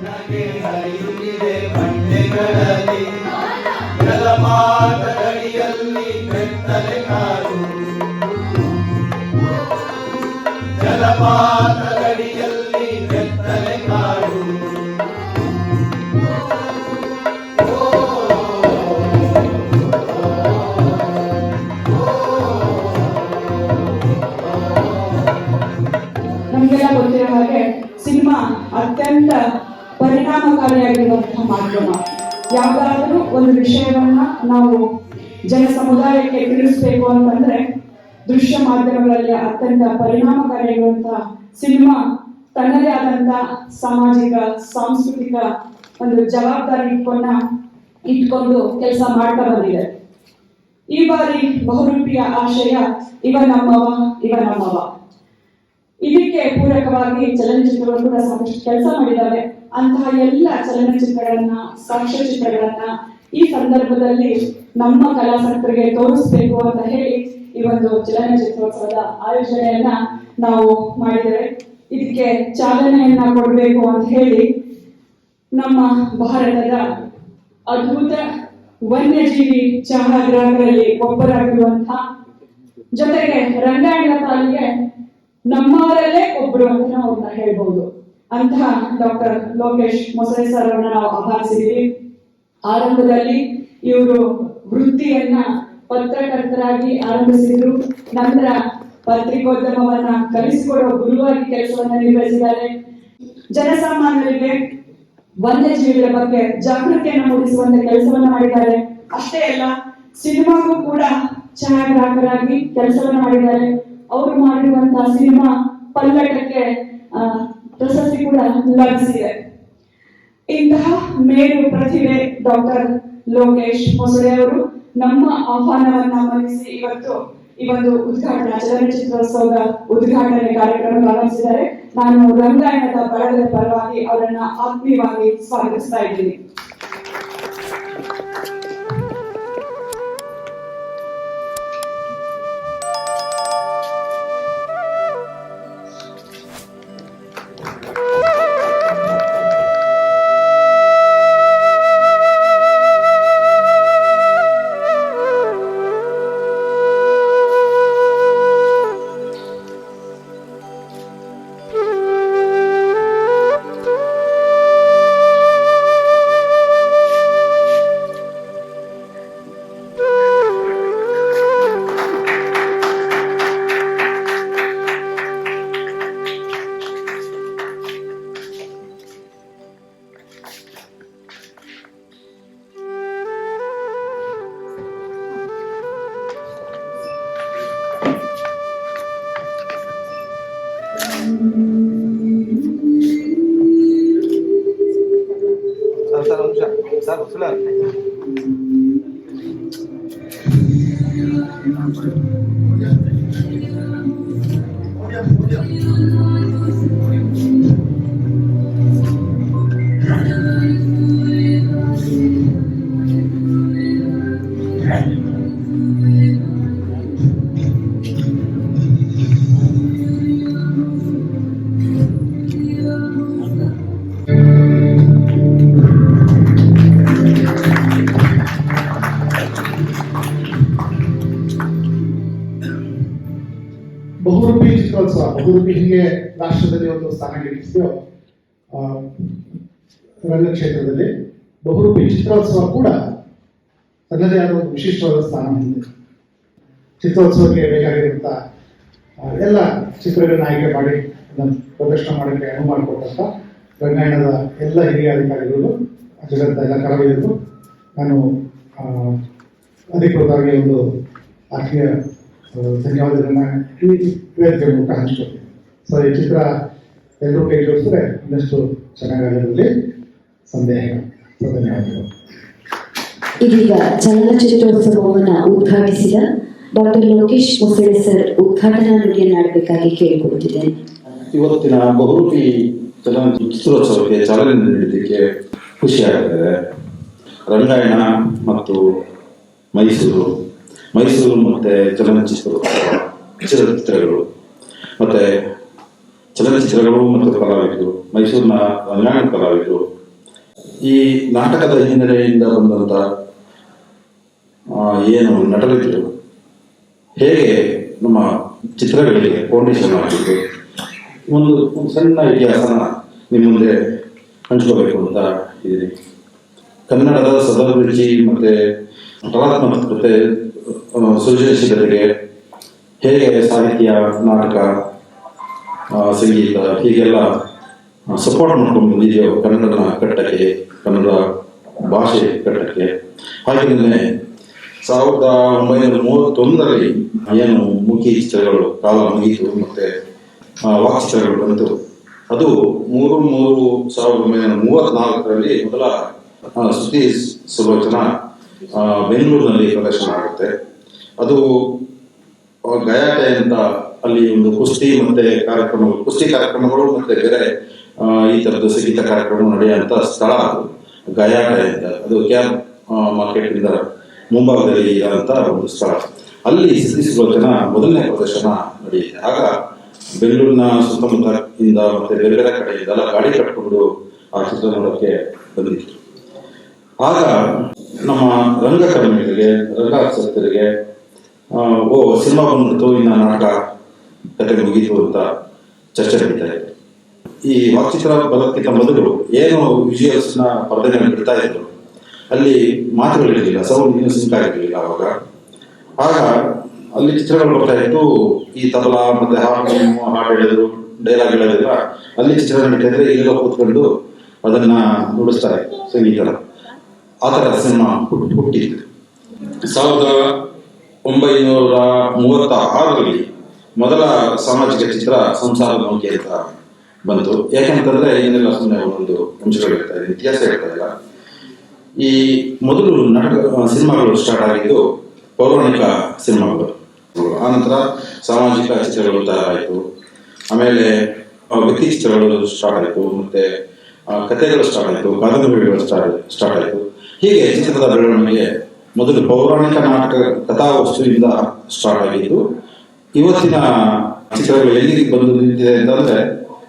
ನಗೆ ಹರಿಯುತ್ತಿದೆ ಬಂಡೆಗಳಲ್ಲಿ ಜಲಪಾತದಡಿಯಲ್ಲಿ ಬೆತ್ತಲೆ ಕಾಡು ಜಲಪಾತದಡಿಯಲ್ಲಿ ಬೆತ್ತಲೆ ಕಾಡು ನಮಗೆಲ್ಲ ಗೊತ್ತಿರೋ ಹಾಗೆ ಸಿನಿಮಾ ಅತ್ಯಂತ ಪರಿಣಾಮಕಾರಿಯಾಗಿರುವಂತಹ ಮಾಧ್ಯಮ. ಯಾವುದಾದ್ರೂ ಒಂದು ವಿಷಯವನ್ನ ನಾವು ಜನ ಸಮುದಾಯಕ್ಕೆ ತಿಳಿಸಬೇಕು ಅಂತಂದ್ರೆ ದೃಶ್ಯ ಮಾಧ್ಯಮಗಳಲ್ಲಿ ಅತ್ಯಂತ ಪರಿಣಾಮಕಾರಿಯಾಗಿರುವಂತಹ ಸಿನಿಮಾ ತನ್ನದೇ ಆದಂತಹ ಸಾಮಾಜಿಕ ಸಾಂಸ್ಕೃತಿಕ ಒಂದು ಜವಾಬ್ದಾರಿ ಇಟ್ಕೊಂಡು ಕೆಲಸ ಮಾಡ್ತಾ ಬಂದಿದೆ. ಈ ಬಾರಿ ಬಹುರೂಪಿಯ ಆಶಯ ಇವ ನಮ್ಮವ. ಇದಕ್ಕೆ ಪೂರಕವಾಗಿ ಚಲನಚಿತ್ರಗಳು ಕೂಡ ಸಾಕಷ್ಟು ಕೆಲಸ ಮಾಡಿದ್ದಾರೆ. ಅಂತಹ ಎಲ್ಲ ಚಲನಚಿತ್ರಗಳನ್ನ ಸಾಕ್ಷ್ಯಚಿತ್ರಗಳನ್ನ ಈ ಸಂದರ್ಭದಲ್ಲಿ ನಮ್ಮ ಕಲಾಸಕ್ತರಿಗೆ ತೋರಿಸ್ಬೇಕು ಅಂತ ಹೇಳಿ ಈ ಒಂದು ಚಲನಚಿತ್ರೋತ್ಸವದ ಆಯೋಜನೆಯನ್ನ ನಾವು ಮಾಡಿದ್ದೇವೆ. ಇದಕ್ಕೆ ಚಾಲನೆಯನ್ನ ಕೊಡಬೇಕು ಅಂತ ಹೇಳಿ ನಮ್ಮ ಭಾರತದ ಅದ್ಭುತ ವನ್ಯಜೀವಿ ಛಾಯಾಗ್ರಾಹಕರಲ್ಲಿ ಒಬ್ಬರಾಗಿರುವಂತಹ ಜೊತೆಗೆ ರಂಗಾಯಣ ತಾಲಿಗೆ ನಮ್ಮವರಲ್ಲೇ ಒಬ್ರು ಅಂತ ನಾವು ಹೇಳ್ಬಹುದು ಅಂತಹ ಡಾಕ್ಟರ್ ಲೋಕೇಶ್ ಮೊಸಳೆ ಸರ್ ಅವರನ್ನ ನಾವು ಆಹ್ವಾನಿಸಿದ್ವಿ. ಆರಂಭದಲ್ಲಿ ಇವರು ವೃತ್ತಿಯನ್ನ ಪತ್ರಕರ್ತರಾಗಿ ಆರಂಭಿಸಿದ್ರು. ನಂತರ ಪತ್ರಿಕೋದ್ಯಮವನ್ನ ಕಲಿಸಿಕೊಡುವ ಗುರುವಾಗಿ ಕೆಲಸವನ್ನ ನಿರ್ವಹಿಸಿದ್ದಾರೆ. ಜನಸಾಮಾನ್ಯರಿಗೆ ವನ್ಯಜೀವಿಗಳ ಬಗ್ಗೆ ಜಾಗೃತಿಯನ್ನು ಮೂಡಿಸುವಂತ ಕೆಲಸವನ್ನ ಮಾಡಿದ್ದಾರೆ. ಅಷ್ಟೇ ಅಲ್ಲ, ಸಿನಿಮಾಗೂ ಕೂಡ ಛಾಯಾಗ್ರಾಹಕರಾಗಿ ಕೆಲಸವನ್ನ ಮಾಡಿದ್ದಾರೆ. ಅವರು ಮಾಡಿರುವಂತಹ ಸಿನಿಮಾ ಪಲ್ಲಟಕ್ಕೆ ಪ್ರಶಸ್ತಿ ಕೂಡ ಲಭಿಸಿದೆ. ಇಂತಹ ಮೇರು ಪ್ರತಿಭೆ ಡಾಕ್ಟರ್ ಲೋಕೇಶ್ ಮೊಸಳೆ ಅವರು ನಮ್ಮ ಆಹ್ವಾನವನ್ನ ಮನ್ನಿಸಿ ಇವತ್ತು ಈ ಒಂದು ಚಲನಚಿತ್ರೋತ್ಸವದ ಉದ್ಘಾಟನೆ ಕಾರ್ಯಕ್ರಮ ಆರಂಭಿಸಿದ್ದಾರೆ. ನಾನು ರಂಗಾಯಣದ ಬಳಗದ ಪರವಾಗಿ ಅವರನ್ನ ಆತ್ಮೀಯವಾಗಿ ಸ್ವಾಗತಿಸ್ತಾ ಇದ್ದೀನಿ. Sir, ಬಹುರೂಪಿ ಚಿತ್ರೋತ್ಸವ, ಬಹುರೂಪಿ ಹೀಗೆ ರಾಷ್ಟ್ರದಲ್ಲಿ ಒಂದು ಸ್ಥಾನ ಗಳಿಸಿದ್ದು ರಂಗಕ್ಷೇತ್ರದಲ್ಲಿ ಬಹುರೂಪಿ ಚಿತ್ರೋತ್ಸವ ಕೂಡ ತನ್ನದೇ ಆದ ಒಂದು ವಿಶಿಷ್ಟವಾದ ಸ್ಥಾನ ಹೊಂದಿದೆ. ಚಿತ್ರೋತ್ಸವಕ್ಕೆ ಬೇಕಾಗಿರುವಂಥ ಎಲ್ಲ ಚಿತ್ರಗಳನ್ನ ಆಯ್ಕೆ ಮಾಡಿ ಪ್ರದರ್ಶನ ಮಾಡೋಕ್ಕೆ ಅನುವು ಮಾಡಿಕೊಟ್ಟಂಥ ರಂಗಾಯಣದ ಎಲ್ಲ ಹಿರಿಯ ಅಧಿಕಾರಿಗಳು, ಜಗತ್ತ ಎಲ್ಲ ಕಲಾವಿದರು ನಾನು ಅಧಿಕೃತವಾಗಿ ಒಂದು ಆತ್ಮೀಯ ಧನ್ಯವಾದಗಳನ್ನ ಈ ವೇದಿಕೆ ಮೂಲಕ ಹಂಚ್ಕೊಳ್ತೀನಿ. ಸೊ ಈ ಚಿತ್ರ ಎಲ್ಲರೂ ಕೈ ಜೋಡಿಸಿದ್ರೆ ಇನ್ನಷ್ಟು ಚೆನ್ನಾಗಾಗೋದ್ರಲ್ಲಿ ಸಂದೇಹ. ಧನ್ಯವಾದಗಳು. ಇದೀಗ ಚಲನಚಿತ್ರೋತ್ಸವವನ್ನು ಉದ್ಘಾಟಿಸಿದ ಡಾಕ್ಟರ್ ಲೋಕೇಶ್ ಮೊಸಳೆ ಸರ್ ಉದ್ಘಾಟನಾ ನುಡಿಯನ್ನಾಡಬೇಕಾಗಿ ಕೇಳಿಕೊಳ್ಳುತ್ತಿದ್ದೇನೆ. ಇವತ್ತಿನ ಬಹುರೂಪಿ ಚಲನಚಿತ್ರೋತ್ಸವಕ್ಕೆ ಚಾಲನೆ ನೀಡಲಿಕ್ಕೆ ಖುಷಿಯಾಗುತ್ತದೆ. ರಂಗಾಯಣ ಮತ್ತು ಮೈಸೂರು ಮತ್ತು ಚಲನಚಿತ್ರೋತ್ಸವ, ಚಿತ್ರಗಳು ಮತ್ತು ಚಲನಚಿತ್ರಗಳು ಮತ್ತು ಕಲಾವಿದರು, ಮೈಸೂರಿನ ರಂಗಾಯಣ ಕಲಾವಿದರು. ಈ ನಾಟಕದ ಹಿನ್ನೆಲೆಯಿಂದ ಬಂದಂಥ ಏನು ನಟರಿದ್ರು, ಹೇಗೆ ನಮ್ಮ ಚಿತ್ರಗಳಿಗೆ ಫೌಂಡೇಶನ್ ಆಗಿದ್ದು, ಒಂದು ಸಣ್ಣ ಇತಿಹಾಸನ ನಿಮ್ಮ ಮುಂದೆ ಹಂಚ್ಕೋಬೇಕು ಅಂತ ಇದ್ದೀನಿ. ಕನ್ನಡದ ಸದಾಭಿರುಚಿ ಮತ್ತು ಕಲಾತ್ಮಕತೆ, ಸೃಜನಶೀಲತೆಗೆ ಹೇಗೆ ಸಾಹಿತ್ಯ, ನಾಟಕ, ಸಂಗೀತ ಹೀಗೆಲ್ಲ ಸಪೋರ್ಟ್ ಮಾಡ್ಕೊಂಡು ಬಂದಿದೆಯೋ ಕನ್ನಡನ ಕಟ್ಟಕ್ಕೆ, ಕನ್ನಡ ಭಾಷೆ ಕಟ್ಟಕ್ಕೆ. ಹಾಗೆಯೇ 1931ರಲ್ಲಿ ಏನು ಮುಖಿ ಚಿತ್ರಗಳು ಕಾಲ ಮುಗೀತು ಮತ್ತು ವಾಕ್ಚಿತ್ರಗಳು ಬಂತು. ಅದು 1934ರಲ್ಲಿ ಮೊದಲ ಶ್ರುತಿ ಸುಲೋಚನ ಬೆಂಗಳೂರಿನಲ್ಲಿ ಪ್ರದರ್ಶನ ಆಗುತ್ತೆ. ಅದು ಗಯಾಟೆ ಅಂತ ಅಲ್ಲಿ ಒಂದು ಕುಸ್ತಿ ಕಾರ್ಯಕ್ರಮಗಳು ಮತ್ತೆ ಬೇರೆ ಈ ಥರದ್ದು ಸಂಗೀತ ಕಾರ್ಯಕ್ರಮ ನಡೆಯುವಂಥ ಸ್ಥಳ ಅದು ಗಯಾಟೆ ಅಂತ. ಅದು ಕ್ಯಾಬ್ ಮಾರ್ಕೆಟ್ ಇಂದ ಮುಂಭಾಗದಲ್ಲಿ ಇರುವಂಥ ಒಂದು ಸ್ಥಳ. ಅಲ್ಲಿ ಶ್ರುತಿ ಸುಲೋಚನ ಮೊದಲನೇ ಪ್ರದರ್ಶನ ನಡೆಯುತ್ತೆ. ಆಗ ಬೆಂಗಳೂರಿನ ಸುತ್ತಮುತ್ತಲಿಂದ ಮತ್ತೆ ಬೇರೆ ಬೇರೆ ಕಡೆಯಿಂದೆಲ್ಲ ಗಾಡಿ ಕಟ್ಕೊಂಡು ಆ ಚಿತ್ರ ನೋಡೋಕ್ಕೆ ಬಂದಿತ್ತು. ಆಗ ನಮ್ಮ ರಂಗಕರ್ಮಿಗಳಿಗೆ, ರಂಗಾಸಕ್ತರಿಗೆ ಸಿನಿಮಾ ಬಂದ್ಬಿಡ್ತು, ಇನ್ನು ನಾಟಕ ಕತೆ ಮುಗೀತು ಅಂತ ಚರ್ಚೆ ನಡೀತಾ ಇತ್ತು. ಈ ವಾಕ್ಚಿತ್ರ ಬರೋದಕ್ಕಿಂತ ಮೊದಲು ಏನು ವಿಜುವಲ್ಸ್ನ ಪರದೆಯನ್ನು ಬಿಡ್ತಾ ಇದ್ರು, ಅಲ್ಲಿ ಮಾತುಗಳಿರಲಿಲ್ಲ, ಸೌಂಡ್ ಇನ್ನೂ ಸಿಂಕ್ ಆಗಿರಲಿಲ್ಲ ಅವಾಗ. ಆಗ ಅಲ್ಲಿ ಚಿತ್ರಗಳು ಬರ್ತಾ ಇತ್ತು. ಈ ತಬಲಾ ಮತ್ತೆ ಹಾರ್ಮೋನಿಯಂ, ಹಾಡು ಹೇಳೋದು, ಡೈಲಾಗ್ ಹೇಳೋದಿಲ್ಲ. ಅಲ್ಲಿ ಚಿತ್ರ ನಡೀತಾ ಇದ್ರೆ ಇಲ್ಲೆಲ್ಲ ಕೂತ್ಕೊಂಡು ಅದನ್ನ ನುಡಿಸ್ತಾರೆ ಸಂಗೀತ. ಆ ಥರ ಸಿನಿಮಾ ಹುಟ್ಟಿತ್ತು. 1936ರಲ್ಲಿ ಮೊದಲ ಸಾಮಾಜಿಕ ಚಿತ್ರ ಸಂಸಾರ ನೌಕೆ ಅಂತ ಬಂತು. ಯಾಕೆಂತಂದ್ರೆ ಏನೆಲ್ಲ ಸುಮ್ಮನೆ ಒಂದೊಂದು ಅಂಶಗಳು ಇರ್ತಾ ಇದೆ, ಇತಿಹಾಸ ಇರ್ತಾ ಇಲ್ಲ. ಈ ಮೊದಲು ಸಿನಿಮಾಗಳು ಸ್ಟಾರ್ಟ್ ಆಗಿದ್ದು ಪೌರಾಣಿಕ ಸಿನಿಮಾಗಳು. ಆನಂತರ ಸಾಮಾಜಿಕ ಚಿತ್ರಗಳು ತಯಾರಾಯಿತು. ಆಮೇಲೆ ವ್ಯಕ್ತಿ ಚಿತ್ರಗಳು ಸ್ಟಾರ್ಟ್ ಆಯಿತು, ಮತ್ತೆ ಕಥೆಗಳು ಸ್ಟಾರ್ಟ್ ಆಯಿತು, ಕಾದಂಬರಿಗಳು ಸ್ಟಾರ್ಟ್ ಆಯಿತು. ಹೀಗೆ ಚಿತ್ರದ ಬೆಳವಣಿಗೆ ಮೊದಲು ಪೌರಾಣಿಕ ನಾಟಕ ಕಥಾವಸ್ತುವಿಂದ ಸ್ಟಾರ್ಟ್ ಆಗಿದ್ದು ಇವತ್ತಿನ ಚಿತ್ರಗಳು ಎಲ್ಲಿಗೆ ಬಂದು ನಿಂತಿದೆ ಅಂತಂದ್ರೆ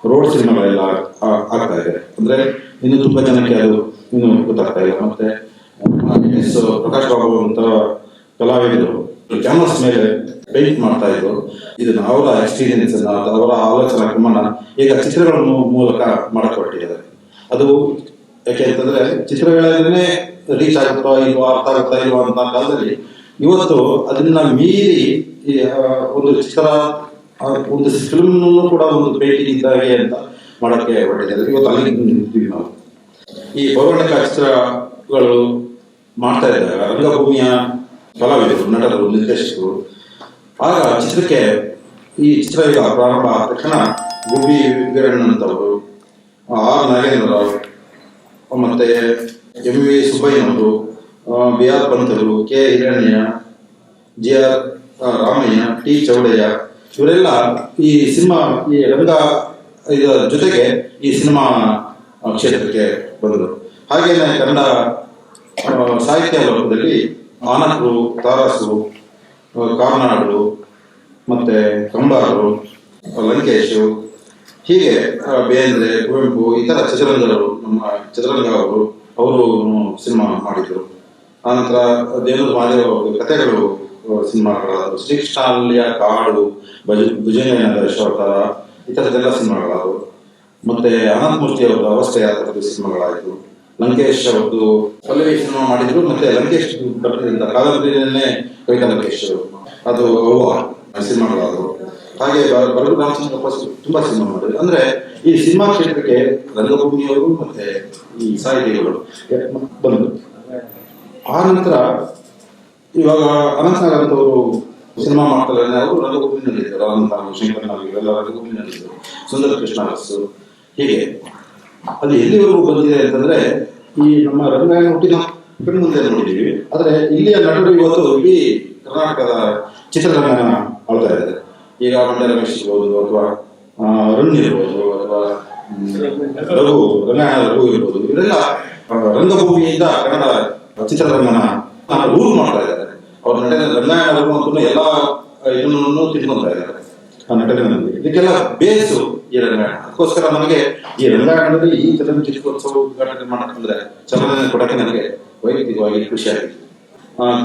ರೋಡ್ ಸಿನಿಮಾಗಳೆಲ್ಲ ಆಗ್ತಾ ಇದೆ. ಅಂದ್ರೆ ಇನ್ನು ತುಂಬಾ ಜನಕ್ಕೆ ಅದು ಇನ್ನು ಗೊತ್ತಾಗ್ತಾ ಇಲ್ಲ. ಮತ್ತೆ ಪ್ರಕಾಶ್ ಬಾಬು ಅಂತ ಕಲಾವಿದರು ಕ್ಯಾನ್ವಾಸ್ ಮೇಲೆ ಪೇಂಟ್ ಮಾಡ್ತಾ ಇದ್ರು. ಇದನ್ನ ಅವರ ಎಕ್ಸ್ಪೀರಿಯನ್ಸ್ ಅನ್ನ, ಅವರ ಆಲೋಚನಾ ಕ್ರಮನ ಈಗ ಚಿತ್ರಗಳ ಮೂಲಕ ಮಾಡಕೊಟ್ಟಿದ್ದಾರೆ. ಅದು ಯಾಕೆ ಅಂತಂದ್ರೆ ಚಿತ್ರಗಳನ್ನೇ ರೀಚ್ ಆಗುತ್ತಾ ಇಲ್ವಾ, ಅರ್ಥ ಆಗುತ್ತಾ ಇಲ್ವಾ ಅಂತ ಕಾಲದಲ್ಲಿ ಇವತ್ತು ಅದನ್ನ ಮೀರಿ ಒಂದು ಚಿತ್ರ, ಒಂದು ಫಿಲ್ಮ್ ಕೂಡ ಒಂದು ಪೇಂಟಿಂಗ್ ಇದ್ದಾಗೆ ಅಂತ ಮಾಡಕ್ಕೆ ಹೊರಟಿದ್ದಾರೆ. ಇವತ್ತು ಅಲ್ಲಿ ನಿಂತೀವಿ ನಾವು. ಈ ಪೌರಾಣಿಕ ಚಿತ್ರಗಳು ಮಾಡ್ತಾ ಇದ್ದಾಗ ರಂಗಭೂಮಿಯ ಕಲಾವಿದರು, ನಟರು, ನಿರ್ದೇಶಕರು ಆಗ ಚಿತ್ರಕ್ಕೆ ಈ ಚಿತ್ರಯುಗ ಪ್ರಾರಂಭ ಆದ ತಕ್ಷಣ ಗುಬ್ಬಿ ವೀರಣ್ಣನಂತವರು, ಆರ್ ನಾಗೇಂದ್ರರಾವ್, ಮತ್ತೆ ಎಂ.ವಿ. ಸುಬ್ಬಯ್ಯನವರು, ಬಿ.ಆರ್. ಪಂತರು, ಕೆ. ಹಿರಣ್ಯ, ಜಿ.ಆರ್. ರಾಮಯ್ಯ, ಟಿ. ಚೌಡಯ್ಯ ಇವರೆಲ್ಲ ಈ ಸಿನಿಮಾ, ಈ ರಂಗ ಇದರ ಜೊತೆಗೆ ಈ ಸಿನಿಮಾ ಕ್ಷೇತ್ರಕ್ಕೆ ಬಂದರು. ಹಾಗೇನೆ ಕನ್ನಡ ಸಾಹಿತ್ಯ ಲೋಕದಲ್ಲಿ ಆನಕರು, ತಾರಸು, ಕಾರ್ನಾಡು, ಮತ್ತೆ ಕಂಬಾರು, ಲಂಕೇಶು, ಹೀಗೆ ಬೇಂದ್ರೆ, ಕುವೆಂಪು, ಇತರ ಚಿತ್ರರಂಗರು, ನಮ್ಮ ಚಿತ್ರರಂಗ ಅವರು ಸಿನಿಮಾ ಮಾಡಿದರು. ಆನಂತರ ದೇವರ ಮಾದೇವ ಅವರು ಕಥೆಗಳು ಸಿನಿಮಾಗಳಾದವು. ಶ್ರೀಕೃಷ್ಣಾಲಿಯ ಕಾಡು, ಭುಜಂಗಯ್ಯನ ದಶಾವತಾರ, ಈ ಥರದ್ದೆಲ್ಲ ಸಿನಿಮಾಗಳಾದವು. ಮತ್ತೆ ಅನಂತಮೂರ್ತಿ ಅವರ ಅವಸ್ಥೆ ಥರದ್ದು ಸಿನಿಮಾಗಳಾಯಿತು. ಲಂಕೇಶ್ ಅವ್ರದ್ದು ಪಲ್ಲವಿ ಸಿನಿಮಾ ಮಾಡಿದ್ರು. ಮತ್ತೆ ಲಂಕೇಶ್ ಬರೆದಿದ್ದ ಕಾದಂಬರಿಯನ್ನೇ ಕವಿತಾ ಲಂಕೇಶ್ ಅದು ಅವ್ವ ಸಿನಿಮಾಗಳಾದವು. ಹಾಗೆ ಬರಗು ರಾಮಚಂದ್ರ ತುಂಬಾ ಸಿನಿಮಾ ಮಾಡಿದ್ರು. ಅಂದ್ರೆ ಈ ಸಿನಿಮಾ ಕ್ಷೇತ್ರಕ್ಕೆ ರಂಗಭೂಮಿಯವರು ಮತ್ತೆ ಈ ಸಾಹಿತಿಗಳು ಬಂದರು. ಆ ನಂತರ ಇವಾಗ ಅನಂತನಾಗ್ ಅಂತವರು ಸಿನಿಮಾ ಮಾಡ್ತಾರೆ. ಅವರು ರಂಗಭೂಮಿನಲ್ಲಿದ್ದರು. ಅನಂತನಾಗ್, ಶಂಕರ್ನಾಗ್ ಇವೆಲ್ಲ ರಂಗಭೂಮಿನಲ್ಲಿದ್ದರು. ಸುಂದರ ಕೃಷ್ಣ ಅರಸು, ಹೀಗೆ ಅದು ಎಲ್ಲಿವರೆಗೂ ಬಂದಿದೆ ಅಂತಂದ್ರೆ ಈ ನಮ್ಮ ರಂಗಾಯಣ ಹುಟ್ಟಿನ ಮುಂದೆ ನೋಡಿದ್ದೀವಿ. ಆದ್ರೆ ಇಲ್ಲಿಯ ನಟರು ಇವತ್ತು ಇಡೀ ಕರ್ನಾಟಕದ ಚಿತ್ರರಂಗನ ಆಳ್ತಾ ಇದ್ದಾರೆ. ಈಗ ಮಂಡ್ಯ ರಮೇಶ್ ಇರ್ಬೋದು, ಅಥವಾ ಅರುಣ್ ಇರ್ಬೋದು, ಅಥವಾ ರಂಗಾಯಣ ರಘು ಇರ್ಬೋದು, ಇವರೆಲ್ಲ ರಂಗಭೂಮಿಯಿಂದ ಕನ್ನಡ ಚಿತ್ರರಂಗನ ರೂಲ್ ಮಾಡ್ತಾ ಇದ್ದಾರೆ. ಅವ್ರ ನಡೆ ರಂಗಾಯಣ ರಘು ಅಂತ ಎಲ್ಲ ಇದನ್ನು ತಿಳ್ಕೊತಾ ಇದ್ದಾರೆ. ನಟನೆಯಲ್ಲಿ. ಇದಕ್ಕೆಲ್ಲ ಬೇಸು ಈ ರಂಗಾಯಣ. ಅದಕ್ಕೋಸ್ಕರ ನಮಗೆ ಈ ರಂಗಾಯಣದಲ್ಲಿ ಈ ಚಲನಚಿತ್ರೋತ್ಸವ ಉದ್ಘಾಟನೆ ಮಾಡಕ್ಕಂದ್ರೆ ಚಾಲನೆ ಕೊಡಕ್ಕೆ ನನಗೆ ವೈಯಕ್ತಿಕವಾಗಿ ಖುಷಿಯಾಗಿದೆ.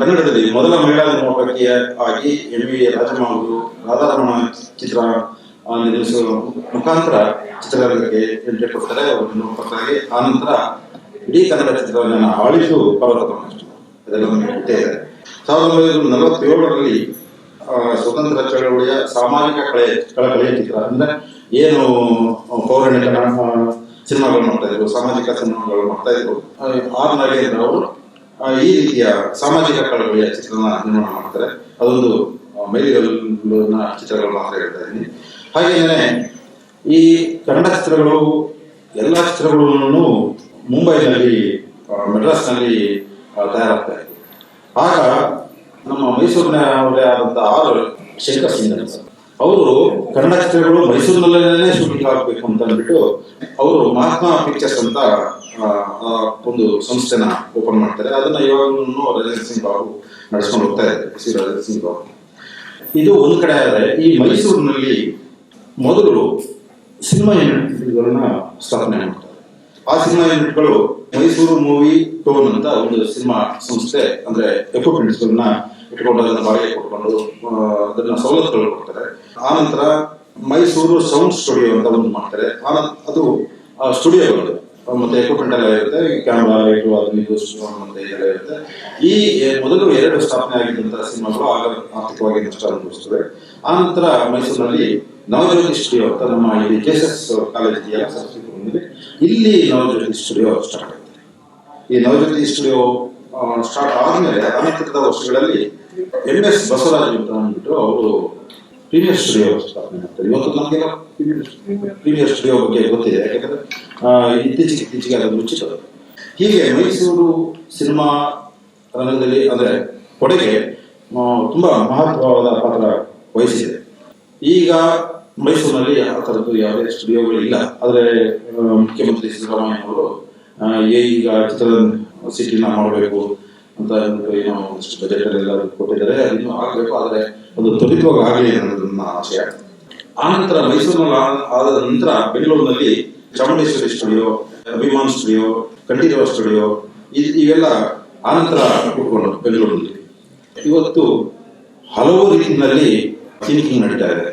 ಕನ್ನಡದಲ್ಲಿ ಮೊದಲ ಮಹಿಳಾ ನಿರ್ಮಾಪಕಿಯ ಆಗಿ ಎಂ.ವಿ. ರಾಜಮ್ಮ ಅವರು ರಾಧಾರಮಣ ಚಿತ್ರ ನಿರ್ಮಿಸುವ ಮುಖಾಂತರ ಚಿತ್ರರಂಗಕ್ಕೆ ಎಂಟ್ರಿ ಕೊಡ್ತಾರೆ ಅವರು ನಿರ್ಮಾಪಕರಾಗಿ. ಆನಂತರ ಇಡೀ ಕನ್ನಡ ಚಿತ್ರರಂಗನ ಆಳಿಸು ಪರ್ವತವನ್ನು ಅದೆಲ್ಲ ನಮಗೆ ಗೊತ್ತೇ ಇದೆ. 1947ರಲ್ಲಿ ಸ್ವತಂತ್ರ ಚಳವಳಿಯ ಸಾಮಾಜಿಕ ಕಳಕಳಿಯ ಚಿತ್ರ ಅಂದ್ರೆ ಏನು ಪೌರಾಣಿಕ ಸಿನಿಮಾಗಳು ಮಾಡ್ತಾ ಇದ್ರು, ಸಾಮಾಜಿಕ ಸಿನಿಮಾಗಳು ಮಾಡ್ತಾ ಇದ್ರು. ಆರ್ ನಾಗೇಂದ್ರ ಅವರು ಈ ರೀತಿಯ ಸಾಮಾಜಿಕ ಕಳಕಳಿಯ ಚಿತ್ರನ ನಿರ್ಮಾಣ ಮಾಡ್ತಾರೆ. ಅದೊಂದು ಮೈಲಿಗಲ್ಲಿನ ಚಿತ್ರಗಳು ಮಾತ್ರ ಹೇಳ್ತಾ ಇದ್ದೀನಿ. ಹಾಗೇನೆ ಈ ಕನ್ನಡ ಚಿತ್ರಗಳು ಎಲ್ಲ ಚಿತ್ರಗಳನ್ನು ಮುಂಬೈನಲ್ಲಿ ಮೆಡ್ರಾಸ್ನಲ್ಲಿ ತಯಾರಾಗ್ತಾ ಇತ್ತು. ಆಗ ನಮ್ಮ ಮೈಸೂರಿನ ಅವರೇ ಆದಂತಹ ಆರ್ ಶೇಖರ್ ಸಿಂಗ್ ಅವರು ಕನ್ನಡ ಚಿತ್ರಗಳು ಮೈಸೂರಿನಲ್ಲೇ ಶೂಟಿಂಗ್ ಆಗಬೇಕು ಅಂತ ಅಂದ್ಬಿಟ್ಟು ಅವರು ಮಹಾತ್ಮ ಪಿಕ್ಚರ್ಸ್ ಅಂತ ಒಂದು ಸಂಸ್ಥೆನ ಓಪನ್ ಮಾಡ್ತಾರೆ. ಅದನ್ನ ಇವಾಗಲೂ ರಾಜೇಂದ್ರ ಸಿಂಗ್ ಬಾಬು ನಡೆಸ್ಕೊಂಡು ಹೋಗ್ತಾ ಇದ್ದಾರೆ, ಸಿ ರಾಜೇಂದ್ರ ಸಿಂಗ್ ಬಾಬು. ಇದು ಒಂದು ಕಡೆ ಆದರೆ ಈ ಮೈಸೂರಿನಲ್ಲಿ ಮೊದಲು ಸಿನಿಮಾ ಯೂನಿಟ್ಗಳನ್ನ ಸ್ಥಾಪನೆ ಮಾಡ್ತಾರೆ. ಆ ಸಿನಿಮಾ ಯೂನಿಟ್ಗಳು ಮೈಸೂರು ಮೂವಿ ಟೋನ್ ಅಂತ ಒಂದು ಸಿನಿಮಾ ಸಂಸ್ಥೆ ಅಂದ್ರೆ ಎಕ್ವಿಪ್ಮೆಂಟ್ಸ್ ಗಳನ್ನ ಇಟ್ಕೊಂಡು ಅದನ್ನ ಬಾಡಿಗೆ ಕೊಟ್ಕೊಂಡು ಅದನ್ನ ಸವಲತ್ತುಗಳು ಕೊಡ್ತಾರೆ. ಆನಂತರ ಮೈಸೂರು ಸೌಂಡ್ ಸ್ಟುಡಿಯೋ ಅಂತ ಒಂದು ಮಾಡ್ತಾರೆ. ಅದು ಸ್ಟುಡಿಯೋಗಳು ಮತ್ತೆ ಎಕ್ವಿಪ್ಮೆಂಟ್ ಎಲ್ಲ ಇರುತ್ತೆ, ಕ್ಯಾಮ್ರಾ ಲೈಟು ಅದು ಮತ್ತೆ ಇದೆಲ್ಲ ಇರುತ್ತೆ. ಈ ಮೊದಲು 2 ಸ್ಥಾಪನೆ ಆಗಿದ್ದಂತಹ ಸಿನಿಮಾಗಳು ಆಗ ಆರ್ಥಿಕವಾಗಿ ನಷ್ಟ ಅನುಭವಿಸ್ತದೆ. ಆನಂತರ ಮೈಸೂರಿನಲ್ಲಿ ನವಜ್ಯೋತಿ ಸ್ಟುಡಿಯೋ ಅಂತ ನಮ್ಮ ಇಲ್ಲಿ KSS ಕಾಲೇಜ್ ಇದೆಯಲ್ಲ ಸಂಸ್ಕೃತಿ, ಇಲ್ಲಿ ನವಜ್ಯೋತಿ ಸ್ಟುಡಿಯೋ ಸ್ಟಾರ್ಟ್ ಆಗುತ್ತೆ. ಈ ನವಜ್ಯೋತಿ ಸ್ಟುಡಿಯೋ ಸ್ಟಾರ್ಟ್ ಆದ್ಮೇಲೆ ಅನಂತರದ ವರ್ಷಗಳಲ್ಲಿ MS ಬಸವರಾಜ್ ಅಂತ ಅಂದ್ಬಿಟ್ಟು ಅವರು ಪ್ರೀಮಿಯರ್ ಸ್ಟುಡಿಯೋ ಸ್ಥಾಪನೆ ಮಾಡ್ತಾರೆ. ಇವತ್ತು ನಮಗೆಲ್ಲ ಪ್ರೀಮಿಯರ್ ಸ್ಟುಡಿಯೋ ಬಗ್ಗೆ ಗೊತ್ತಿದೆ, ಯಾಕಂದ್ರೆ ಇತ್ತೀಚೆಗೆ ಅದನ್ನು ಮುಚ್ಚಿದ್ದಾರೆ. ಹೀಗೆ ಮೈಸೂರು ಸಿನಿಮಾ ರಂಗದಲ್ಲಿ ಅಂದ್ರೆ ಕೊಡುಗೆ ತುಂಬಾ ಮಹತ್ವವಾದ ಪಾತ್ರ ವಹಿಸಿದೆ. ಈಗ ಮೈಸೂರಿನಲ್ಲಿ ಆ ಥರದ್ದು ಯಾವುದೇ ಸ್ಟುಡಿಯೋಗಳಿಲ್ಲ. ಆದರೆ ಮುಖ್ಯಮಂತ್ರಿ ಸಿದ್ದರಾಮಯ್ಯ ಅವರು ಈಗ ಚಿತ್ರದ ಸಿಟಿನ ಮಾಡಬೇಕು ಅಂತ ಏನೋ ಒಂದಷ್ಟು ಬಜೆಟ್ ಎಲ್ಲ ಕೊಟ್ಟಿದ್ದಾರೆ. ಅದನ್ನು ಆಗಬೇಕು, ಆದರೆ ಅದು ತ್ವರಿತವಾಗಿ ಆಗಲಿ ಅನ್ನೋದು ನನ್ನ ಆಶಯ. ಆನಂತರ ಮೈಸೂರಿನಲ್ಲಿ ಆದ ನಂತರ ಬೆಂಗಳೂರಿನಲ್ಲಿ Chamundeshwari studio, Abhiman studio, Kanteerava studio ಇವೆಲ್ಲ ಆನಂತರ ಕೂತ್ಕೊಂಡು ಬೆಂಗಳೂರಿನಲ್ಲಿ ಇವತ್ತು ಹಲವು ರೀತಿಯಲ್ಲಿ ಥಿಂಕಿಂಗ್ ನಡೀತಾ ಇದೆ.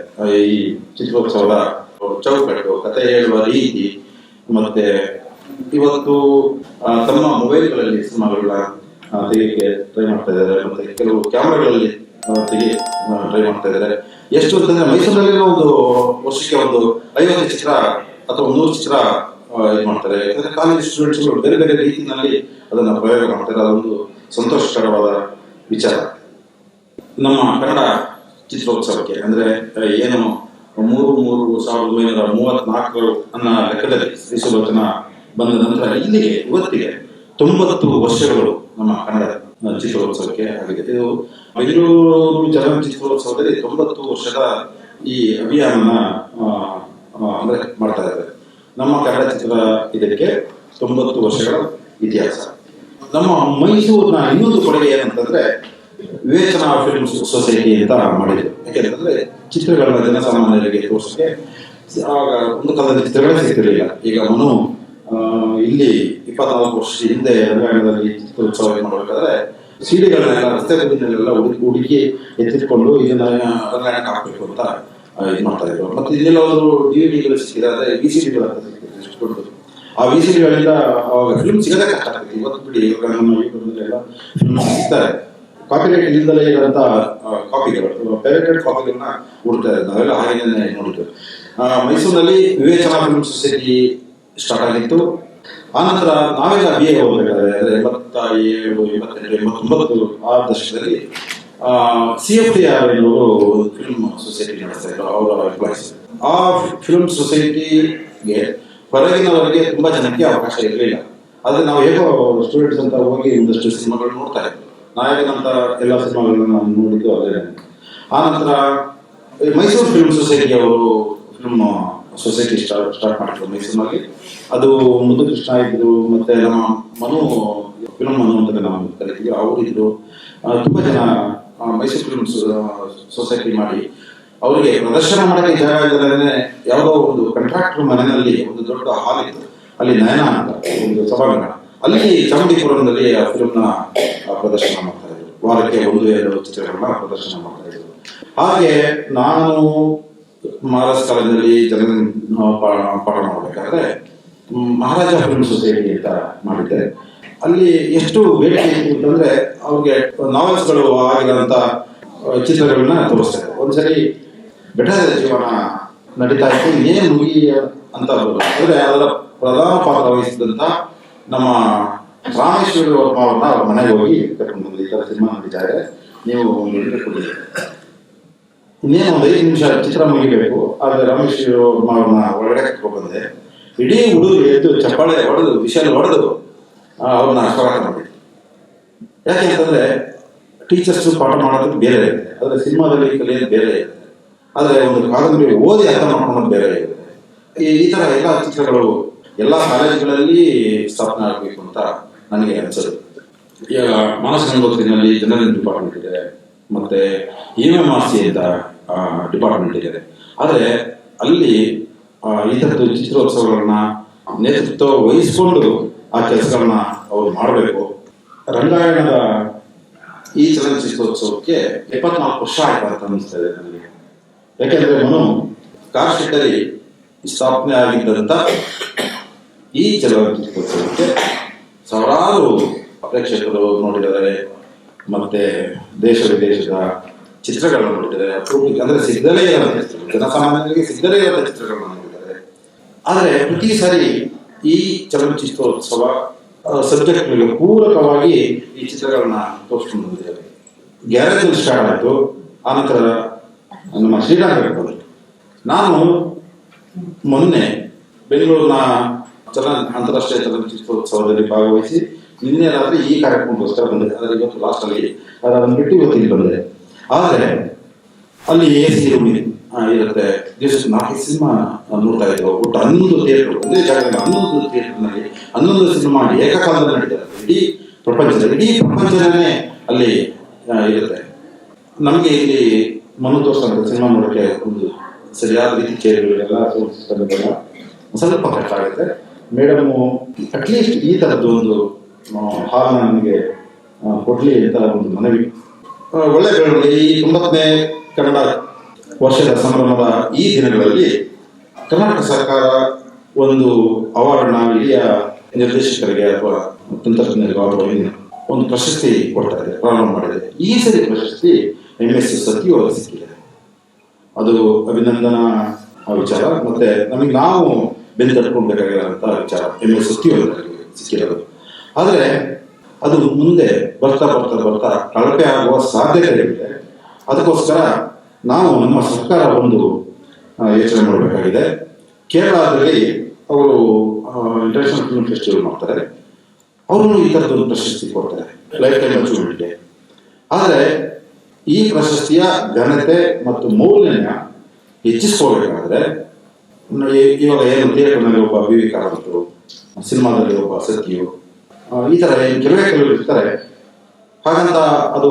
ಈ ಚಿತ್ರೋತ್ಸವದ ಚೌಕಟ್ಟು, ಕಥೆ ಹೇಳುವ ರೀತಿ, ಮತ್ತೆ ಇವತ್ತು ತಮ್ಮ ಮೊಬೈಲ್ಗಳಲ್ಲಿ ಸಿನಿಮಾಗಳನ್ನ ತೆಗೆಯಕ್ಕೆ ಟ್ರೈ ಮಾಡ್ತಾ ಇದ್ದಾರೆ. ಮತ್ತೆ ಕೆಲವು ಕ್ಯಾಮ್ರಾಗಳಲ್ಲಿ ತೆಗಿ ಟ್ರೈ ಮಾಡ್ತಾ ಇದ್ದಾರೆ. ಎಷ್ಟು ಅಂತಂದ್ರೆ ಮೈಸೂರಿನಲ್ಲಿ ಒಂದು ವರ್ಷಕ್ಕೆ ಒಂದು 50 ಚಿತ್ರ ಅಥವಾ 100 ಚಿತ್ರ ಇದು ಮಾಡ್ತಾರೆ. ಯಾಕಂದ್ರೆ ಕಾಲೇಜ್ ಸ್ಟೂಡೆಂಟ್ಸ್ಗಳು ಬೇರೆ ಬೇರೆ ರೀತಿಯಲ್ಲಿ ಅದನ್ನ ಪ್ರಯೋಗ ಮಾಡ್ತಾರೆ. ಅದೊಂದು ಸಂತೋಷಕರವಾದ ವಿಚಾರ. ನಮ್ಮ ಕನ್ನಡ ಚಿತ್ರೋತ್ಸವಕ್ಕೆ ಅಂದ್ರೆ ಏನು 3/3/1934 ಅನ್ನೋ ಲೆಕ್ಕದಲ್ಲಿ ಶ್ರೀಸುಲೋಚನಾ ಬಂದ ನಂತರ ಇಲ್ಲಿಗೆ ಇವತ್ತಿಗೆ 90 ವರ್ಷಗಳು ನಮ್ಮ ಕನ್ನಡ ಚಿತ್ರೋತ್ಸವಕ್ಕೆ ಆಗಿದೆ. ಇದು ಬೆಂಗಳೂರು ಚಲನಚಿತ್ರೋತ್ಸವದಲ್ಲಿ 90 ವರ್ಷದ ಈ ಅಭಿಯಾನ ಅಂದ್ರೆ ಮಾಡ್ತಾ ಇದ್ದಾರೆ. ನಮ್ಮ ಕನ್ನಡ ಚಿತ್ರ ಇದಕ್ಕೆ 90 ವರ್ಷಗಳ ಇತಿಹಾಸ. ನಮ್ಮ ಮೈಸೂರಿನ ಇನ್ನೊಂದು ಕೊಡುಗೆ ಏನಂತಂದ್ರೆ ವಿವೇಚನಾ ಫಿಲ್ಮ್ ಸೊಸೈಟಿ ಅಂತ ಮಾಡಿದ್ರು. ಯಾಕೆಂತಂದ್ರೆ ಚಿತ್ರಗಳನ್ನ ಜನಸಾಮಾನ್ಯರಿಗೆ ತೋರಿಸಕ್ಕೆ ಆಗ ಒಂದು ಕಾಲದಲ್ಲಿ ಚಿತ್ರಗಳೇ ಸಿಗ್ತಿರ್ಲಿಲ್ಲ. ಈಗ ಮನು ಇಲ್ಲಿ 24 ವರ್ಷದ ಹಿಂದೆ ರಂಗಾಯಣದಲ್ಲಿ ಚಿತ್ರೋತ್ಸವ ಮಾಡಬೇಕಾದ್ರೆ ಸಿಡಿಗಳನ್ನೆಲ್ಲ ರಸ್ತೆ ಬದಿಯಲ್ಲೆಲ್ಲ ಹುಡುಕಿ ಎತ್ತಿಟ್ಕೊಂಡು ಇದನ್ನ ರಂಗಾಯಣಕ್ಕೆ ಹಾಕ್ಬೇಕು ಅಂತ ಇದು ಮಾಡ್ತಾ ಇದ್ರು. ಮತ್ತೆ ಇದೆಲ್ಲ ಅವರು DVD ಸಿಕ್ಕಿದೆ, ಅಂದ್ರೆ VCDಗಳು ಅಂತ ಸಿಕ್ಕಿದೆ. ಆ VCDಗಳಿಂದ ಅವಾಗ ಫಿಲ್ಮ್ ಸಿಗದೆ ಕಷ್ಟ ಆಗ್ತದೆ. ಇವತ್ತು ಬಿಡಿ ನಮ್ಮ ಯೂಟ್ಯೂಬ್ನೆಲ್ಲ ಫಿಲ್ಮ್ ಸಿಗ್ತಾರೆ. ಕಾಪಿರೈಟ್ ಇಲ್ಲದಲೇ ಇರೋಂಥ ಕಾಪಿಗಳು, ಪೈರೇಟೆಡ್ ಕಾಪಿಗಳನ್ನ ಹುಡ್ತಾರೆ. ನಾವೆಲ್ಲ ಹಾಗೆ ನೋಡಿದ್ವಿ. ಮೈಸೂರಿನಲ್ಲಿ ವಿವೇಚನಾ ಫಿಲ್ಮ್ ಸೊಸೈಟಿ ಸ್ಟಾರ್ಟ್ ಆಗಿತ್ತು. ಆನಂತರ ನಾವೆಲ್ಲ BA ಹೋಗ್ಬೇಕಾದ್ರೆ 87, 88, 89 ಆ ದಶಕದಲ್ಲಿ CFTR ಎನ್ನುವರು ಫಿಲ್ಮ್ ಸೊಸೈಟಿ ನಡೆಸ್ತಾ ಇದ್ರು, ಅವರ ಎಂಪ್ಲಾಯ್ಸ್. ಆ ಫಿಲ್ಮ್ ಸೊಸೈಟಿಗೆ ಹೊರಗಿನವರಿಗೆ ತುಂಬಾ ಜನಕ್ಕೆ ಅವಕಾಶ ಇರಲಿಲ್ಲ. ಆದ್ರೆ ನಾವು ಹೇಗೋ ಸ್ಟೂಡೆಂಟ್ಸ್ ಅಂತ ಹೋಗಿ ಒಂದಷ್ಟು ಸಿನಿಮಾಗಳು ನೋಡ್ತಾ ಇದ್ವಿ. ನಾಯಕನಂತ ಎಲ್ಲ ಸಿನಿಮಾಗಳನ್ನ ನಾವು ನೋಡಿದ್ದು ಅದೇ. ಆನಂತರ ಮೈಸೂರು ಫಿಲ್ಮ್ ಸೊಸೈಟಿ ಅವರು ಫಿಲ್ಮ್ ಸೊಸೈಟಿ ಸ್ಟಾರ್ಟ್ ಮಾಡಿದ್ರು ಮೈಸೂರಿನಲ್ಲಿ. ಅದು ಮುದ್ದು ಕೃಷ್ಣ ಇದ್ರು, ಮತ್ತೆ ನಮ್ಮ ಮನು ಫಿಲ್ಮ್ ಮನು ಅಂತ ನಾವು ಕರಿತೀವಿ, ಅವರು ಇದ್ರು. ತುಂಬಾ ಜನ ಮೈಸೂರು ಫಿಲ್ಮ್ ಸೊಸೈಟಿ ಮಾಡಿ ಅವರಿಗೆ ಪ್ರದರ್ಶನ ಮಾಡಕ್ಕೆ ಜಾಗ ಇಲ್ಲದೇ ಯಾವುದೋ ಒಂದು ಕಾಂಟ್ರಾಕ್ಟರ್ ಮನೆಯಲ್ಲಿ ಒಂದು ದೊಡ್ಡ ಹಾಲ್ ಇತ್ತು, ಅಲ್ಲಿ ನಯನ ಅಂತ ಒಂದು ಸಭಾಂಗಣ, ಅಲ್ಲಿ ಚಾಮುಂಡಿಪುರಂದಲ್ಲಿ ಆ ಫಿಲ್ಮ್ನ ಪ್ರದರ್ಶನ ಮಾಡ್ತಾ ಇದ್ರು. ವಾರಕ್ಕೆ 1-2 ಚಿತ್ರಗಳನ್ನ ಪ್ರದರ್ಶನ ಮಾಡ್ತಾ ಇದ್ರು. ಹಾಗೆ ನಾನು ಮಹಾರಾಜ್ ಕಾಲೇಜಲ್ಲಿ ಪಾಠ ಮಾಡಬೇಕಾದ್ರೆ ಮಹಾರಾಜ ಫಿಲ್ಮ್ ಸೊಸೈಟಿ ಅಂತ ಮಾಡಿದ್ದೆ. ಅಲ್ಲಿ ಎಷ್ಟು ಬೇಡಿಕೆ ಇತ್ತು ಅಂತಂದ್ರೆ ಅವ್ರಿಗೆ ನಾವೆಲ್ಸ್ಗಳು ಆಗಿರೋಂಥ ಚಿತ್ರಗಳನ್ನ ತೋರಿಸ್ತಾರೆ. ಒಂದ್ಸರಿ ಬೆಟ್ಟದ ಜೀವನ ನಡೀತಾ ಇತ್ತು, ಏನೇ ಮುಗಿ ಅಂತ ಅಂದ್ರೆ ಅದರ ಪ್ರಧಾನ ಪಾತ್ರ ವಹಿಸಿದಂತ ನಮ್ಮ ರಾಮೇಶ್ವರಿ ಅವ್ರನ್ನ ಅವ್ರ ಮನೆಗೆ ಹೋಗಿ ಕರ್ಕೊಂಡು ಬಂದು, ಈ ಥರ ಸಿನಿಮಾ ನಡೀತಾರೆ, ನೀವು ಕೊಡಿ, ಇನ್ನೇನು ಒಂದು 5 ನಿಮಿಷ ಚಿತ್ರ ಮುಗಿಬೇಕು. ಆದರೆ ರಾಮೇಶ್ವರಿ ಅವ್ರನ್ನ ಒಳಗಡೆ ಕರ್ಕೊಂಡು ಬಂದೆ. ಇಡೀ ಹುಡುಗರು ಎದ್ದು ಚಪ್ಪಾಳೆ ಹೊಡೆದು ವಿಷಯ ಹೊಡೆದು ಅವ್ರನ್ನ ಸ್ವಾಗತ ಮಾಡಿ. ಯಾಕೆ ಅಂತಂದ್ರೆ ಟೀಚರ್ಸ್ ಪಾಠ ಮಾಡೋದಕ್ಕೆ ಬೇರೆ ಇರುತ್ತೆ, ಆದರೆ ಸಿನಿಮಾದಲ್ಲಿ ಕಲಿಯೋದು ಬೇರೆ ಇರುತ್ತೆ, ಆದರೆ ಒಂದು ಕಾದಂಬರಿ ಓದಿ ಅರ್ಥ ಮಾಡ್ಕೊಳ್ಳೋದು ಬೇರೆ ಇರುತ್ತೆ. ಈ ಥರ ಎಲ್ಲ ಚಿತ್ರಗಳು ಎಲ್ಲ ಕಾಲೇಜುಗಳಲ್ಲಿ ಸ್ಥಾಪನೆ ಆಗಬೇಕು ಅಂತ ನನಗೆ ಅನಿಸೋದು. ಈಗ ಮಾನಸ ಗಂಗೋತ್ರಿನಲ್ಲಿ ಜನರಲ್ ಡಿಪಾರ್ಟ್ಮೆಂಟ್ ಇದೆ, ಮತ್ತೆ MMRC ಅಂತ ಡಿಪಾರ್ಟ್ಮೆಂಟ್ ಇದೆ. ಆದರೆ ಅಲ್ಲಿ ಈ ಥರದ್ದು ಚಿತ್ರೋತ್ಸವಗಳನ್ನ ನೇತೃತ್ವ ವಹಿಸಿಕೊಂಡು ಆ ಕೆಲಸಗಳನ್ನ ಅವರು ಮಾಡಬೇಕು. ರಂಗಾಯಣದ ಈ ಚಲನಚಿತ್ರೋತ್ಸವಕ್ಕೆ 74 ವರ್ಷ ಆಯ್ತು ಅಂತ ಅನಿಸ್ತಾ ಇದೆ ನನಗೆ. ಯಾಕೆಂದ್ರೆ ಮನು ಕಾರ್ ಶೆಟ್ಟಲ್ಲಿ ಸ್ಥಾಪನೆ ಆಗಿದ್ದಂಥ ಈ ಚಲನಚಿತ್ರೋತ್ಸವಕ್ಕೆ ಸಾವಿರಾರು ಪ್ರೇಕ್ಷಕರು ನೋಡಿದ್ದಾರೆ, ಮತ್ತೆ ದೇಶ ವಿದೇಶದ ಚಿತ್ರಗಳನ್ನು ನೋಡಿದ್ದಾರೆ. ಅಂದ್ರೆ ಸಿಗದಲೇ ಇರೋ ಜನಸಾಮಾನ್ಯರಿಗೆ ಸಿಗದಲೇ ಇರೋ ಚಿತ್ರಗಳನ್ನು ನೋಡಿದ್ದಾರೆ. ಆದರೆ ಪ್ರತಿ ಸಾರಿ ಈ ಚಲನಚಿತ್ರೋತ್ಸವ ಸಬ್ಜೆಕ್ಟ್ಗಳಿಗೆ ಪೂರಕವಾಗಿ ಈ ಚಿತ್ರಗಳನ್ನ ತೋರಿಸ್ಕೊಂಡು ಬಂದಿದ್ದೇವೆ. ಗ್ಯಾರೇಜ್ ಸ್ಟಾರ್ಟ್ ಆಯಿತು, ಆನಂತರ ನಮ್ಮ ಶ್ರೀರಂಗ ಬಂದರು. ನಾನು ಮೊನ್ನೆ ಬೆಂಗಳೂರಿನ ಅಂತಾರಾಷ್ಟ್ರೀಯ ಚಲನಚಿತ್ರೋತ್ಸವದಲ್ಲಿ ಭಾಗವಹಿಸಿ ನಿನ್ನೆ ರಾತ್ರಿ ಈ ಕಾರ್ಯಕ್ರಮಕ್ಕೋಸ್ಕರ ಬಂದಿದೆ. ಆದರೆ ಇವತ್ತು ಲಾಸ್ಟಲ್ಲಿ ಅದನ್ನು ಬಿಟ್ಟು ಇವತ್ತಿಗೆ ಬಂದಿದೆ. ಆದರೆ ಅಲ್ಲಿ AC ರೂಮ್ ಇರುತ್ತೆ, ದಿವಸಕ್ಕೆ 4 ಸಿನಿಮಾ ನೋಡ್ತಾ ಇದ್ರು. ಒಟ್ಟು 11 ಥಿಯೇಟರ್, ಒಂದೇ ಜಾಗದಲ್ಲಿ 11 ಥಿಯೇಟರ್ನಲ್ಲಿ 11 ಸಿನಿಮಾ ಏಕಕಾಲದಲ್ಲಿ ನಡೀತಾರೆ. ಇಡೀ ಪ್ರಪಂಚನೇ ಅಲ್ಲಿ ಇರುತ್ತೆ. ನಮಗೆ ಇಲ್ಲಿ ಮನು ತೋರಿಸ್ತಂಥ ಸಿನಿಮಾ ನೋಡೋಕ್ಕೆ ಒಂದು ಸರಿಯಾದ ರೀತಿ ಚೇರ್ಗಳೆಲ್ಲ ಸ್ವಲ್ಪ ಕಷ್ಟ ಆಗುತ್ತೆ. ಮೇಡಮು ಅಟ್ಲೀಸ್ಟ್ ಈ ಥರದ್ದು ಒಂದು ಹಾಲ್ ನನಗೆ ಕೊಡ್ಲಿ ಅಂತ ಒಂದು ಮನವಿ. ಒಳ್ಳೆ ಬೆಳವಣಿಗೆ. ಈ 90ನೇ ಕನ್ನಡ ವರ್ಷದ ಸಂಭ್ರಮದ ಈ ದಿನಗಳಲ್ಲಿ ಕರ್ನಾಟಕ ಸರ್ಕಾರ ಒಂದು ಅವಾರ್ಡ್ನ ಹಿರಿಯ ನಿರ್ದೇಶಕರಿಗೆ ಅಥವಾ ತಂತ್ರಜ್ಞರಿಗೆ ಒಂದು ಪ್ರಶಸ್ತಿ ಕೊಡ್ತಾ ಇದೆ, ಪ್ರಾರಂಭ ಮಾಡಿದೆ. ಈ ಸರಿ ಪ್ರಶಸ್ತಿ MS ಸತಿ ಅವರಿಗೆ ಸಿಕ್ಕಿದೆ. ಅದು ಅಭಿನಂದನಾ ವಿಚಾರ. ಮತ್ತೆ ನಮಗೆ ನಾವು ಬೆನ್ನು ತಟ್ಕೊಳ್ಬೇಕಾಗಿರೋಂಥ ವಿಚಾರ MS ಸತಿ ಅವರಿಗೆ ಸಿಕ್ಕಿರೋದು. ಆದರೆ ಅದು ಮುಂದೆ ಬರ್ತಾ ಕಳಪೆ ಆಗುವ ಸಾಧ್ಯತೆ ಇದೆ. ಅದಕ್ಕೋಸ್ಕರ ನಾವು ನಮ್ಮ ಸರ್ಕಾರ ಒಂದು ಯೋಚನೆ ಮಾಡಬೇಕಾಗಿದೆ. ಕೇರಳದಲ್ಲಿ ಅವರು ಇಂಟರ್ನ್ಯಾಷನಲ್ ಫಿಲ್ಮ್ ಫೆಸ್ಟಿವಲ್ ಮಾಡ್ತಾರೆ, ಅವರು ಈ ಥರದೊಂದು ಪ್ರಶಸ್ತಿ ಕೊಡ್ತಾರೆ ಲೈಫ್ ಟೈಮ್ ಅಚೀವ್ಮೆಂಟ್ಗೆ. ಆದರೆ ಈ ಪ್ರಶಸ್ತಿಯ ಘನತೆ ಮತ್ತು ಮೌಲ್ಯನ ಹೆಚ್ಚಿಸ್ಕೋಬೇಕಾದ್ರೆ ಇವಾಗ ಏನು ಥಿಯೇಟರ್ನಲ್ಲಿ ಒಬ್ಬ BV ಕಾರಂತರು, ಸಿನಿಮಾದಲ್ಲಿ ಒಬ್ಬ ಸತ್ಯು, ಈ ಥರ ಕೆಲವರು ಇರ್ತಾರೆ. ಹಾಗಂತ ಅದು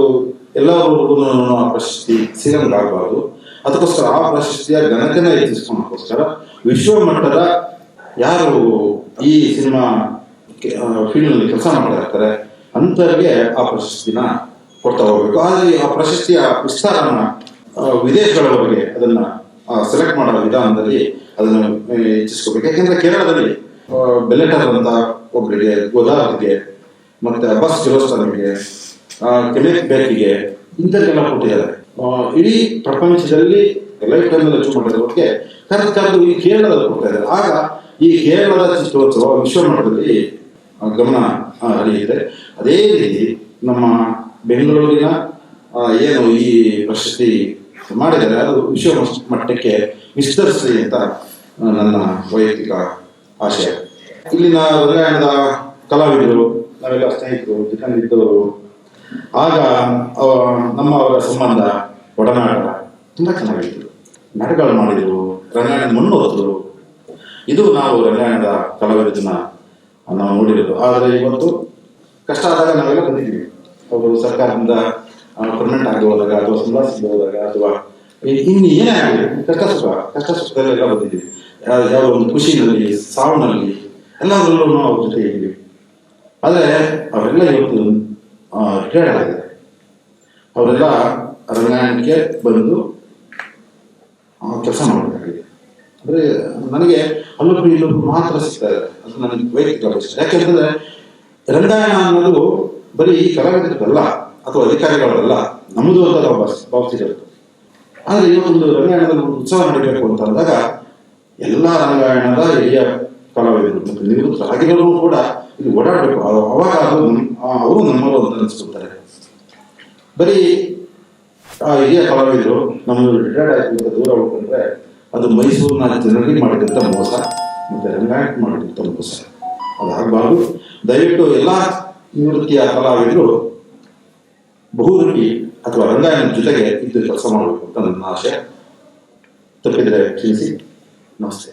ಎಲ್ಲರಿಗೂ ಆ ಪ್ರಶಸ್ತಿ ಸಿಗಂಗಾಗಬಾರ್ದು. ಅದಕ್ಕೋಸ್ಕರ ಆ ಪ್ರಶಸ್ತಿಯ ಘನತೆನ ಹೆಚ್ಚಿಸ್ಕೊಳ್ಳೋಕ್ಕೋಸ್ಕರ ವಿಶ್ವಮಟ್ಟದ ಯಾರು ಈ ಸಿನಿಮಾ ಫೀಲ್ಡ್ನಲ್ಲಿ ಕೆಲಸ ಮಾಡ್ತಾ ಇರ್ತಾರೆ ಅಂಥವ್ರಿಗೆ ಆ ಪ್ರಶಸ್ತಿನ ಕೊಡ್ತಾ ಹೋಗ್ಬೇಕು. ಆದರೆ ಆ ಪ್ರಶಸ್ತಿಯ ವಿಸ್ತಾರನ ವಿದೇಶಗಳವರೆಗೆ ಅದನ್ನ ಸೆಲೆಕ್ಟ್ ಮಾಡೋ ವಿಧಾನದಲ್ಲಿ ಅದನ್ನು ಹೆಚ್ಚಿಸ್ಕೋಬೇಕು. ಯಾಕೆಂದ್ರೆ ಕೇರಳದಲ್ಲಿ ಬೆಲೆಟರ್ ಅಂತ ಒಬ್ಬರಿಗೆ, ಗೋದಾವರಿಗೆ, ಮತ್ತೆ ಅಬ್ಬಾಸ್ ಕಿರೋಸ್ತಾನಿಗೆ, ಕೆನೆತ್ ಬೇಕಿಗೆ ಇಂಥದ್ದೆಲ್ಲ ಕೊಟ್ಟಿದ್ದಾರೆ. ಇಡೀ ಪ್ರಪಂಚದಲ್ಲಿ ಲೈಫ್ ಟೈಮ್ನಲ್ಲಿ ಅಚೀವ್ ಮಾಡಿರೋರಿಗೆ ಕರೆದು ಈ ಕೇರಳದಲ್ಲಿ ಕೊಡ್ತಾ ಇದ್ದಾರೆ. ಆಗ ಈ ಕೇರಳದ ಚಿತ್ರೋತ್ಸವ ವಿಶ್ವಮಟ್ಟದಲ್ಲಿ ಗಮನ ಹರಿಯುತ್ತೆ. ಅದೇ ರೀತಿ ನಮ್ಮ ಬೆಂಗಳೂರಿನ ಏನು ಈ ಪ್ರಶಸ್ತಿ ಮಾಡಿದರೆ ಅದು ವಿಶ್ವ ಮಟ್ಟಕ್ಕೆ ವಿಸ್ತರಿಸಲಿ ಅಂತ ನನ್ನ ವೈಯಕ್ತಿಕ ಆಶಯ. ಇಲ್ಲಿನ ರಂಗಾಯಣದ ಕಲಾವಿದರು, ನಾವೆಲ್ಲ ಸ್ನೇಹಿತರು, ಜೊತೆಯಲ್ಲಿದ್ದವರು, ಆಗ ಅವರ ಸಂಬಂಧ, ಒಡನಾಟ ತುಂಬ ಚೆನ್ನಾಗಿತ್ತು. ನಾಟಕಗಳು ಮಾಡಿದರು, ರಂಗಾಯಣದ ಮಣ್ಣು ಹೊತ್ತರು. ಇದು ನಾವು ರಂಗಾಯಣದ ಕಲಾವಿದರನ್ನ ನಾವು ನೋಡಿರೋದು. ಆದರೆ ಇವತ್ತು ಕಷ್ಟ ಆದಾಗ ನಾವೆಲ್ಲ ಬಂದಿದ್ದೀವಿ. ಅವರು ಸರ್ಕಾರದಿಂದ ಪರ್ಮನೆಂಟ್ ಆಗಿ ಹೋದಾಗ ಅಥವಾ ಸಂಬಳ ಸಿಗದೆ ಹೋದಾಗ ಅಥವಾ ಇನ್ನು ಏನೇ ಆಗಲಿ ಕಷ್ಟ ಸುಖದಲ್ಲೆಲ್ಲ ಬಂದಿದ್ದೀವಿ. ಯಾವ ಒಂದು ಖುಷಿನಲ್ಲಿ, ಸಾವನಲ್ಲಿ ಎಲ್ಲದರಲ್ಲೂ ನಾವು ಅವ್ರ ಜೊತೆ ಇದ್ದೀವಿ. ಆದರೆ ಅವರೆಲ್ಲ ಇವತ್ತು ರಿಟೈರ್ಡ್ ಆಗಿದ್ದಾರೆ. ಅವರೆಲ್ಲ ರಂಗಾಯಣಕ್ಕೆ ಬಂದು ಕೆಲಸ ಮಾಡಬೇಕಾಗಿದೆ. ಅಂದರೆ ನನಗೆ ಅಲ್ಲೊಬ್ಬರು ಇಲ್ಲೊಬ್ಬರು ಮಾತ್ರ ಸಿಗ್ತಾ ಇದೆ. ಅದು ನನಗೆ ವೈಯಕ್ತಿಕ ಇಷ್ಟ. ಯಾಕೆಂತಂದ್ರೆ ರಂಗಾಯಣ ಅನ್ನೋದು ಬರೀ ಕಲಾವಿದರಲ್ಲ ಅಥವಾ ಅಧಿಕಾರಿಗಳಲ್ಲ, ನಮ್ಮದು ಅಂತ ನಾವು ಭಾವಿಸಿರೋದು. ಆದರೆ ಇವತ್ತೊಂದು ರಂಗಾಯಣದಲ್ಲಿ ಒಂದು ಉತ್ಸವ ನಡೀಬೇಕು ಅಂತ ಅಂದಾಗ ಎಲ್ಲ ರಂಗಾಯಣದ ಹಿರಿಯ ಕಲಾವಿದರು ಮತ್ತು ನಿವೃತ್ತರಾಗಿರೋರು ಕೂಡ ಇಲ್ಲಿ ಓಡಾಡಬೇಕು. ಅವಾಗ ಅವರು ನಮ್ಮವರು ಅಂತ ಅನಿಸ್ಕೊಳ್ತಾರೆ. ಬರೀ ಆ ಹಿರಿಯ ಕಲಾವಿದರು ನಮ್ಮದು ರಿಟೈರ್ಡ್ ಆಗಿ ದೂರ ಹೋಗ್ಕೊಂಡ್ರೆ ಅದು ಮೈಸೂರಿನ ಜನರಿಗೆ ಮಾಡಿದಂಥ ಮೋಸ ಮತ್ತು ರಂಗಾಯಣಕ್ಕೆ ಮಾಡಿದಂಥ ಮೋಸ. ಅದಾಗಬಾರ್ದು. ದಯವಿಟ್ಟು ಎಲ್ಲ ನಿವೃತ್ತಿಯ ಕಲಾವಿದರು ಬಹುರೂಪಿ ಅಥವಾ ರಂಗಾಯಣದ ಜೊತೆಗೆ ಇದ್ದು ಕೆಲಸ ಮಾಡಬೇಕು ಅಂತ ನನ್ನ ಆಶೆ. ತಪ್ಪಿದ್ರೆ ಕ್ಷಮಿಸಿ. ನಮಸ್ತೆ.